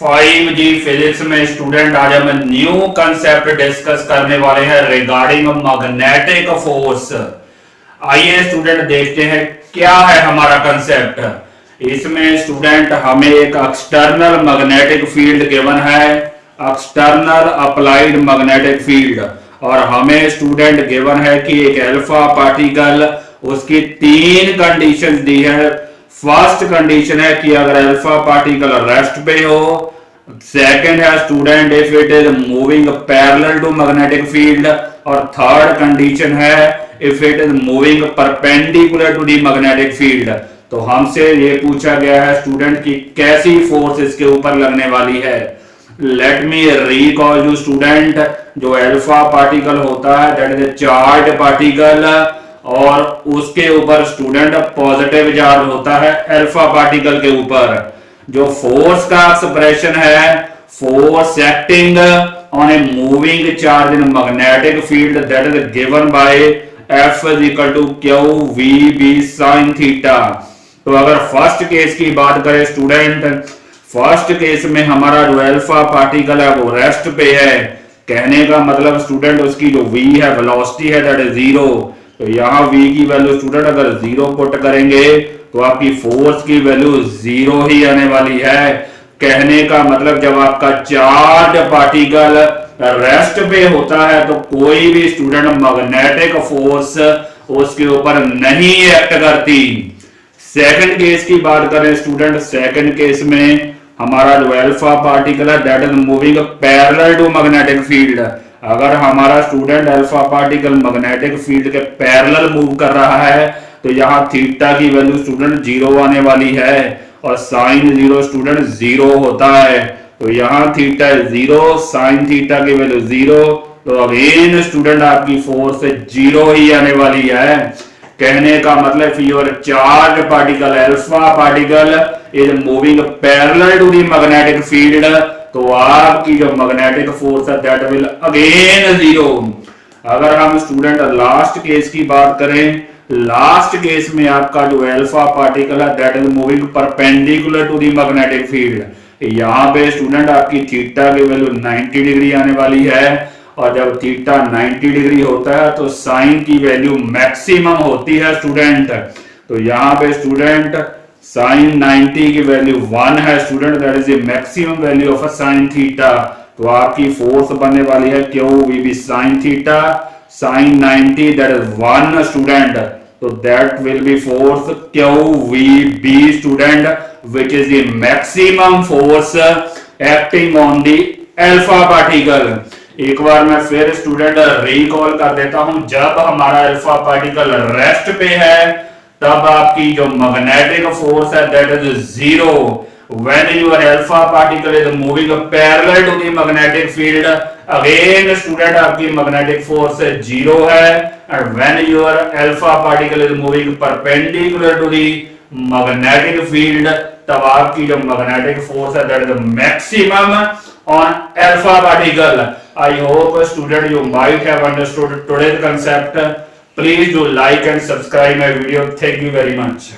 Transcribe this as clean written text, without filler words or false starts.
5G physics में student आज हम न्यू कंसेप्ट डिस्कस करने वाले हैं रिगार्डिंग मैग्नेटिक फोर्स। आइए स्टूडेंट देखते हैं क्या है हमारा कंसेप्ट। इसमें स्टूडेंट हमें एक एक्सटर्नल मैग्नेटिक फील्ड गिवन है, एक्सटर्नल अप्लाइड मैग्नेटिक फील्ड, और हमें स्टूडेंट गिवन है कि एक अल्फा पार्टिकल, उसकी तीन कंडीशन दी है। फर्स्ट कंडीशन है कि अगर अल्फा पार्टिकल रेस्ट पे हो। सेकंड है student if it is moving parallel to magnetic field, और थर्ड कंडीशन है if it is moving perpendicular to the magnetic field. तो हमसे ये पूछा गया है स्टूडेंट की कैसी फोर्स इसके ऊपर लगने वाली है। Let me recall you student, जो अल्फा पार्टिकल होता है दैट इज चार्ज पार्टिकल, और उसके ऊपर स्टूडेंट पॉजिटिव चार्ज होता है अल्फा पार्टिकल के ऊपर। जो फोर्स का एक्सप्रेशन है, force acting on a moving charge in magnetic field that is given by F is equal to q we B sine theta. तो अगर फर्स्ट केस की बात करें स्टूडेंट, फर्स्ट केस में हमारा जो अल्फा पार्टिकल है वो रेस्ट पे है। कहने का मतलब स्टूडेंट उसकी जो v है, वेलोसिटी है, दैट इज जीरो। तो यहाँ v की वैल्यू स्टूडेंट अगर जीरो पुट करेंगे तो आपकी फोर्स की वैल्यू जीरो ही आने वाली है। कहने का मतलब जब आपका चार्ज पार्टिकल रेस्ट पे होता है तो कोई भी स्टूडेंट मैग्नेटिक फोर्स उसके ऊपर नहीं एक्ट करती। सेकंड केस की बात करें स्टूडेंट, सेकंड केस में हमारा जो अल्फा पार्टिकल है that is moving parallel to magnetic field. अगर हमारा student alpha particle magnetic field के पैरेलल मूव कर रहा है तो यहाँ थीटा की वैल्यू स्टूडेंट जीरो आने वाली है, और साइन जीरो स्टूडेंट जीरो होता है। तो यहाँ थीटा जीरो, साइन थीटा की वैल्यू जीरो, तो अगेन स्टूडेंट आपकी फोर्स जीरो ही आने वाली है। कहने का मतलब your charge particle alpha particle is moving parallel to the magnetic field, तो आपकी जो मैग्नेटिक फोर्स है दैट विल अगेन जीरो। अगर हम स्टूडेंट लास्ट केस की बात करें, लास्ट केस में आपका जो अल्फा पार्टिकल है that is moving perpendicular to the magnetic field. यहाँ पे स्टूडेंट आपकी थीटा की वैल्यू 90 डिग्री आने वाली है, और जब थीटा 90 डिग्री होता है तो साइन की वैल्यू मैक्सिमम होती है स्टूडेंट। तो यहाँ पे स्टूडेंट साइन 90 की वैल्यू 1 है student, that is the maximum value of sine theta. तो आपकी फोर्स बनने वाली है Q we B sine theta, sine 90 that is 1 student. तो that will be force Q we B student which is the maximum force acting on the alpha particle. एक बार मैं फिर स्टूडेंट रिकॉल कर देता हूं, जब हमारा अल्फा पार्टिकल रेस्ट पे है तब आपकी जो मैग्नेटिक फोर्स है that is zero. When your alpha particle is moving parallel to the magnetic field, again student आपकी मैग्नेटिक फोर्स जीरो है, and when your alpha particle is moving perpendicular to the magnetic field, तब आपकी जो magnetic force है that is maximum on alpha particle. I hope student you might have understood today's concept. Please do like and subscribe my video. Thank you very much.